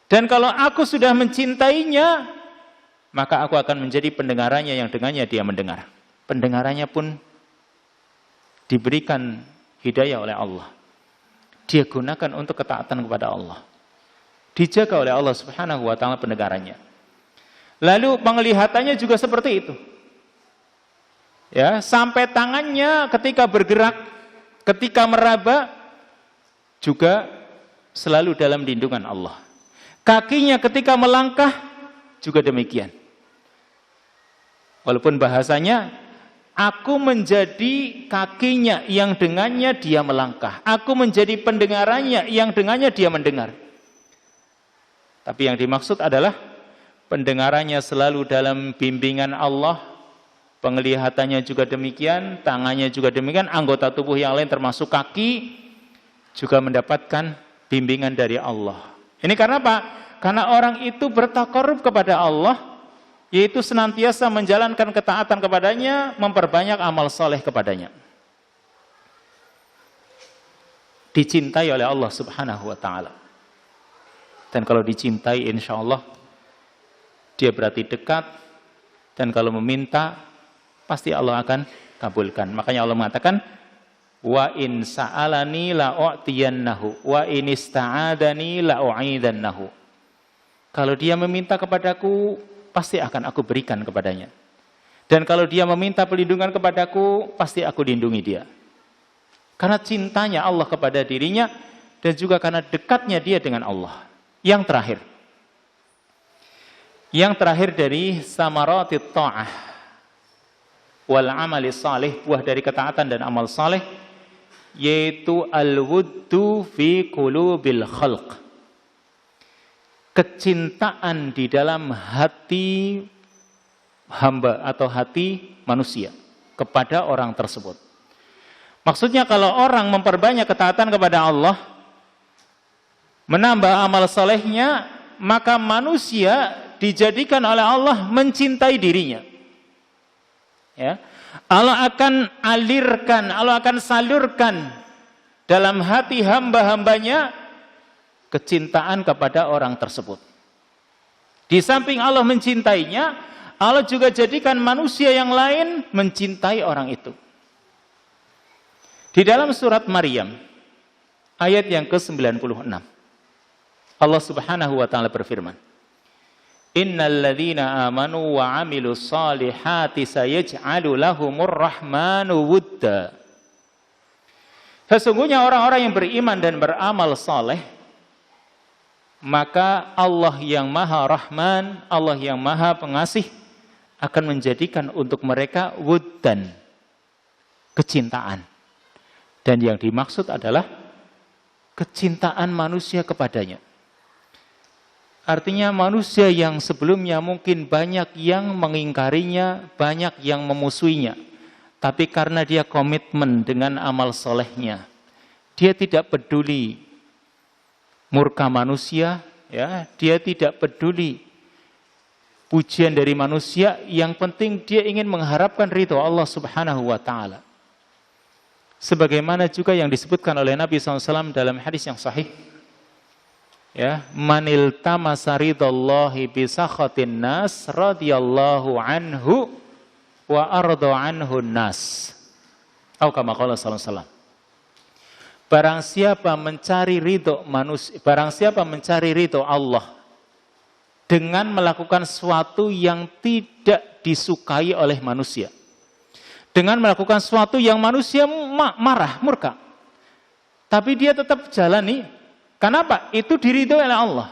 Dan kalau aku sudah mencintainya, maka aku akan menjadi pendengarannya yang dengannya dia mendengar. Pendengarannya pun diberikan hidayah oleh Allah. Dia gunakan untuk ketaatan kepada Allah. Dijaga oleh Allah Subhanahu wa taala pendengarannya. Lalu penglihatannya juga seperti itu. Ya, sampai tangannya ketika bergerak, ketika meraba juga selalu dalam lindungan Allah. Kakinya ketika melangkah juga demikian. Walaupun bahasanya, aku menjadi kakinya yang dengannya dia melangkah. Aku menjadi pendengarannya yang dengannya dia mendengar. Tapi yang dimaksud adalah pendengarannya selalu dalam bimbingan Allah. Penglihatannya juga demikian, tangannya juga demikian, anggota tubuh yang lain termasuk kaki juga mendapatkan bimbingan dari Allah. Ini karena apa? Karena orang itu bertakarrub kepada Allah, yaitu senantiasa menjalankan ketaatan kepadanya, memperbanyak amal soleh kepadanya. Dicintai oleh Allah Subhanahu wa ta'ala. Dan kalau dicintai, insya Allah dia berarti dekat. Dan kalau meminta, pasti Allah akan kabulkan. Makanya Allah mengatakan, wa in sa'alani la'u'tiyannahu wa in ista'adani la'u'idannahu. Kalau dia meminta kepadaku, pasti akan aku berikan kepadanya. Dan kalau dia meminta perlindungan kepadaku, pasti aku lindungi dia. Karena cintanya Allah kepada dirinya, dan juga karena dekatnya dia dengan Allah. Yang terakhir dari samaratit ta'ah wal amali salih, buah dari ketaatan dan amal saleh, yaitu al-wuddu fi qulubil khalq. Kecintaan di dalam hati hamba atau hati manusia kepada orang tersebut. Maksudnya kalau orang memperbanyak ketaatan kepada Allah, menambah amal solehnya, maka manusia dijadikan oleh Allah mencintai dirinya. Ya. Allah akan alirkan, Allah akan salurkan dalam hati hamba-hambanya kecintaan kepada orang tersebut. Di samping Allah mencintainya, Allah juga jadikan manusia yang lain mencintai orang itu. Di dalam surat Maryam, ayat yang ke-96, Allah Subhanahu wa ta'ala berfirman, innal ladzina amanu wa 'amilus solihati sayaj'alu lahumur rahmanu wudda. Sesungguhnya orang-orang yang beriman dan beramal saleh, maka Allah yang Maha Rahman, Allah yang Maha Pengasih akan menjadikan untuk mereka wuddan, kecintaan. Dan yang dimaksud adalah kecintaan manusia kepadanya. Artinya manusia yang sebelumnya mungkin banyak yang mengingkarinya, banyak yang memusuhinya. Tapi karena dia komitmen dengan amal solehnya, dia tidak peduli murka manusia, ya, dia tidak peduli pujian dari manusia, yang penting dia ingin mengharapkan ridho Allah Subhanahu wa ta'ala. Sebagaimana juga yang disebutkan oleh Nabi SAW dalam hadis yang sahih, ya, manil tamasa ridallahi bisakhatin nas radhiyallahu anhu wa arda anhu nas. Atau kama qala sallallahu alaihi wasallam. Barang siapa mencari ridho manusia, barang siapa mencari ridho Allah dengan melakukan sesuatu yang tidak disukai oleh manusia, dengan melakukan sesuatu yang manusia marah, murka, tapi dia tetap jalani. Kenapa? Itu diridhoi oleh Allah.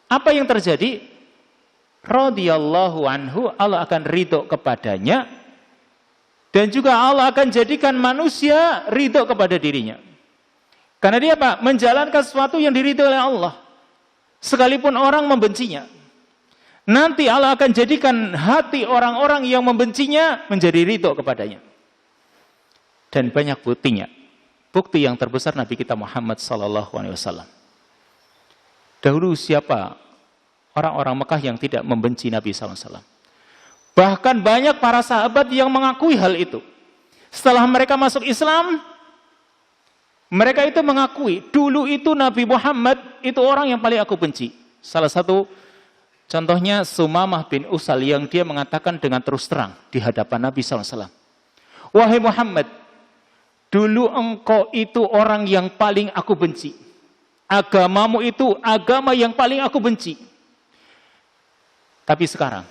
Apa yang terjadi? Radhiyallahu anhu, Allah akan ridho kepadanya, dan juga Allah akan jadikan manusia ridho kepada dirinya. Karena dia apa? Menjalankan sesuatu yang diridhoi oleh Allah. Sekalipun orang membencinya. Nanti Allah akan jadikan hati orang-orang yang membencinya menjadi ridho kepadanya. Dan banyak buktinya. Bukti yang terbesar Nabi kita Muhammad SAW. Dahulu siapa orang-orang Mekah yang tidak membenci Nabi SAW? Bahkan banyak para sahabat yang mengakui hal itu. Setelah mereka masuk Islam, mereka itu mengakui, dulu itu Nabi Muhammad itu orang yang paling aku benci. Salah satu contohnya Sumamah bin Usal yang dia mengatakan dengan terus terang di hadapan Nabi SAW. Wahai Muhammad, dulu engkau itu orang yang paling aku benci. Agamamu itu agama yang paling aku benci. Tapi sekarang,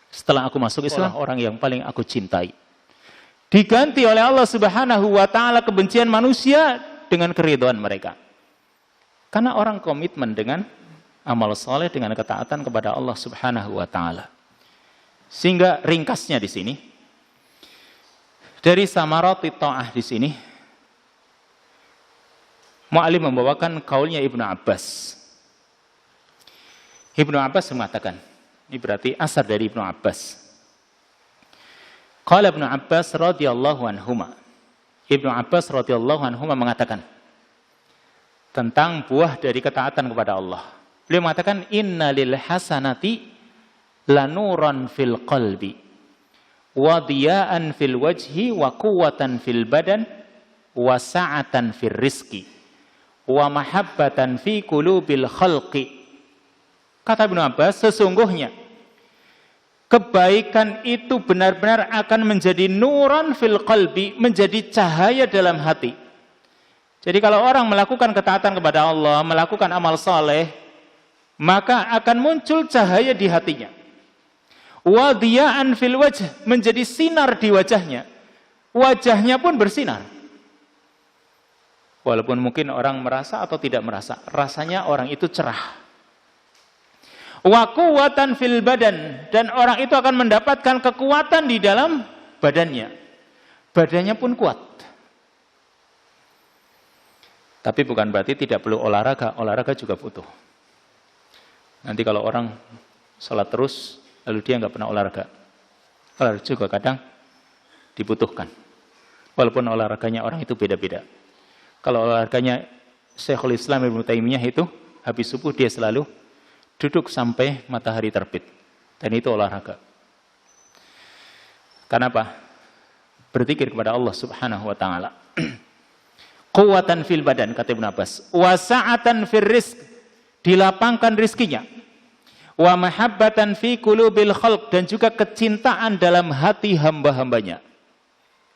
setelah aku masuk Islam, orang yang paling aku cintai. Diganti oleh Allah Subhanahu wa ta'ala kebencian manusia dengan keridhaan mereka. Karena orang komitmen dengan amal soleh, dengan ketaatan kepada Allah Subhanahu wa ta'ala. Sehingga ringkasnya di sini, dari samarati ta'ah di sini, Mu'alim membawakan kaulnya Ibnu Abbas. Ibnu Abbas mengatakan, ini berarti asar dari Ibnu Abbas. Qala Ibnu Abbas radhiyallahu anhuma. Ibnu Abbas radhiyallahu anhuma mengatakan tentang buah dari ketaatan kepada Allah. Beliau mengatakan innalil hasanati lanuran fil qalbi wa diya'an fil wajhi wa quwwatan fil badan wa sa'atan fil rizqi wa mahabbatan fi qulubil khalqi. Kata Ibnu Abbas, sesungguhnya kebaikan itu benar-benar akan menjadi nuran fil qalbi, menjadi cahaya dalam hati. Jadi kalau orang melakukan ketaatan kepada Allah, melakukan amal soleh, maka akan muncul cahaya di hatinya. Wa diya'an fil wajh, menjadi sinar di wajahnya. Wajahnya pun bersinar. Walaupun mungkin orang merasa atau tidak merasa, rasanya orang itu cerah. Wa quwwatan fil badan, dan orang itu akan mendapatkan kekuatan di dalam badannya. Badannya pun kuat. Tapi bukan berarti tidak perlu olahraga, olahraga juga butuh. Nanti kalau orang sholat terus, lalu dia nggak pernah olahraga, olahraga juga kadang dibutuhkan. Walaupun olahraganya orang itu beda-beda. Kalau olahraganya Syekhul Islam Ibnu Taimiyah itu, habis subuh dia selalu duduk sampai matahari terbit. Dan itu olahraga. Kenapa? Berzikir kepada Allah Subhanahu wa ta'ala. Quwwatan fil badan, kata Ibnu Abbas. Wa sa'atan fil rizq, dilapangkan rizkinya. Wa mahabbatan fi qulubil khalq, dan juga kecintaan dalam hati hamba-hambanya.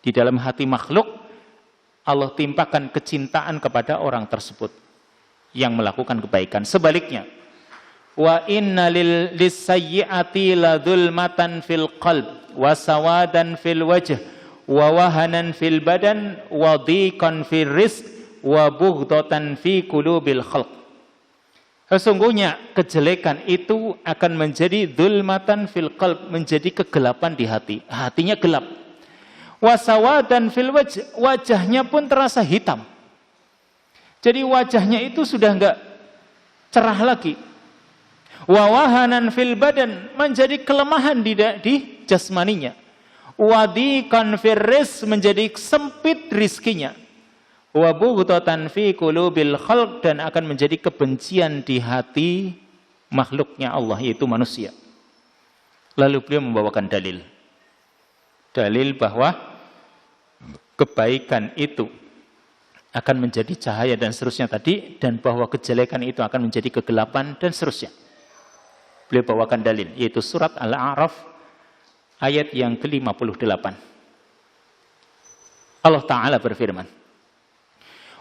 Di dalam hati makhluk, Allah timpakan kecintaan kepada orang tersebut yang melakukan kebaikan. Sebaliknya, wa inna lis-sayyi'ati ladzulmatan fil qalb wa sawadan fil wajh wa wahanan fil badan wa dhiqan fil rizq wa bughdatan fi qulubil khalq. Sesungguhnya kejelekan itu akan menjadi dzulmatan fil qalb, menjadi kegelapan di hati. Hatinya gelap. Wa sawadan fil wajh, wajahnya pun terasa hitam. Jadi wajahnya itu sudah enggak cerah lagi. Wa wahanan fil badan, menjadi kelemahan di jasmaninya. Wa dhiqan fir rizq, menjadi sempit rizkinya. Wa bughdatan fi qulubil khalq, dan akan menjadi kebencian di hati makhluknya Allah, yaitu manusia. Lalu beliau membawakan dalil. Dalil bahwa kebaikan itu akan menjadi cahaya dan seterusnya tadi, dan bahwa kejelekan itu akan menjadi kegelapan dan seterusnya. Beliau bawakan dalil, yaitu surat Al-A'raf ayat yang ke-58. Allah Ta'ala berfirman,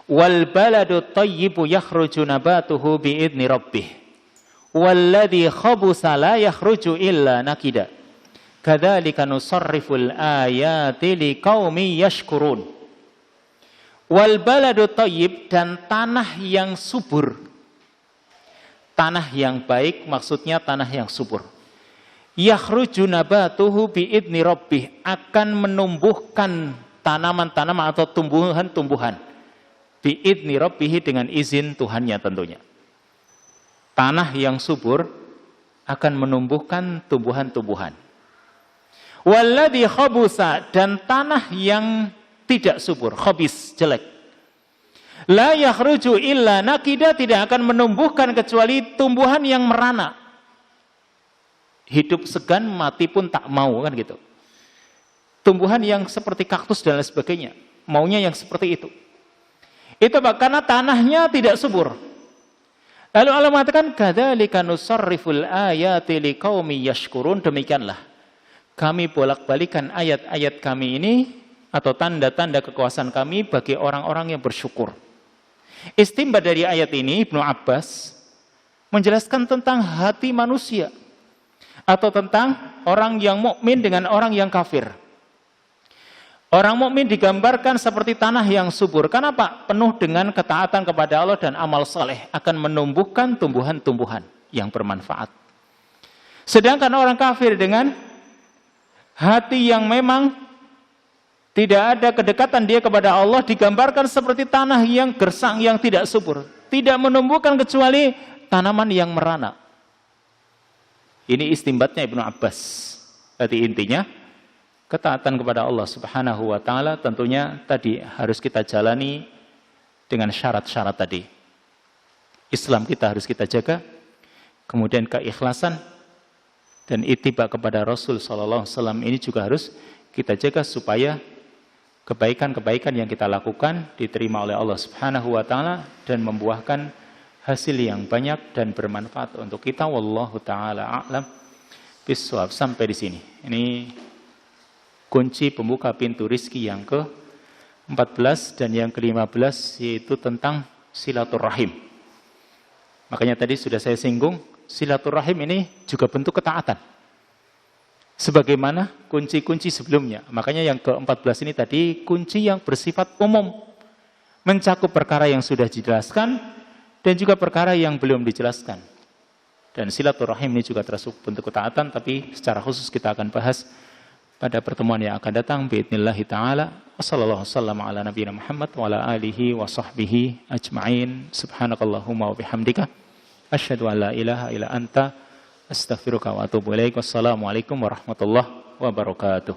wal baladu thayyibu yakhruju nabatuhu bi'idni rabbih walladhi khabusa la yakhruju illa nakida kadzalika nusarriful ayati liqaumin yashkurun. Wal baladu thayyib, dan tanah yang subur. Tanah yang baik maksudnya tanah yang subur. Yakhruju nabatuhu bi'idni rabbih, akan menumbuhkan tanaman-tanaman atau tumbuhan-tumbuhan. Bi'idni rabbih, dengan izin Tuhannya tentunya. Tanah yang subur akan menumbuhkan tumbuhan-tumbuhan. Walladhi khabusa, dan tanah yang tidak subur, khabis, jelek. La yakhruju illa nakida, tidak akan menumbuhkan kecuali tumbuhan yang merana. Hidup segan, mati pun tak mau, kan gitu. Tumbuhan yang seperti kaktus dan lain sebagainya, maunya yang seperti itu. Itu karena tanahnya tidak subur. Lalu Allah mengatakan, kadzalika nusarriful ayati liqaumin yashkurun, demikianlah kami bolak-balikan ayat-ayat kami ini atau tanda-tanda kekuasaan kami bagi orang-orang yang bersyukur. Istimbat dari ayat ini, Ibnu Abbas menjelaskan tentang hati manusia atau tentang orang yang mukmin dengan orang yang kafir. Orang mukmin digambarkan seperti tanah yang subur. Kenapa? Penuh dengan ketaatan kepada Allah dan amal saleh, akan menumbuhkan tumbuhan-tumbuhan yang bermanfaat. Sedangkan orang kafir dengan hati yang memang tidak ada kedekatan dia kepada Allah, digambarkan seperti tanah yang gersang, yang tidak subur. Tidak menumbuhkan kecuali tanaman yang merana. Ini istimbatnya Ibnu Abbas. Jadi intinya, ketaatan kepada Allah Subhanahu wa Ta'ala tentunya tadi harus kita jalani dengan syarat-syarat tadi. Islam kita harus kita jaga, kemudian keikhlasan dan ittiba kepada Rasul sallallahu alaihi wasallam ini juga harus kita jaga supaya kebaikan-kebaikan yang kita lakukan diterima oleh Allah Subhanahu wa Ta'ala dan membuahkan hasil yang banyak dan bermanfaat untuk kita. Wallahu ta'ala a'lam bishawab. Sampai di sini. Ini kunci pembuka pintu rizki yang ke-14 dan yang ke-15, yaitu tentang silaturahim. Makanya tadi sudah saya singgung, silaturahim ini juga bentuk ketaatan. Sebagaimana kunci-kunci sebelumnya. Makanya yang ke-14 ini tadi kunci yang bersifat umum. Mencakup perkara yang sudah dijelaskan dan juga perkara yang belum dijelaskan. Dan silaturahim ini juga termasuk bentuk ketaatan, tapi secara khusus kita akan bahas pada pertemuan yang akan datang. Biidznillah ta'ala. Wassallallahu wasallam ala nabiyina Muhammad wa ala alihi wa sahbihi ajma'in. Subhanakallahumma wa bihamdika asyhadu an la ilaha illa anta astaghfiruka wa atubu ilaik. Wassalamualaikum warahmatullahi wabarakatuh.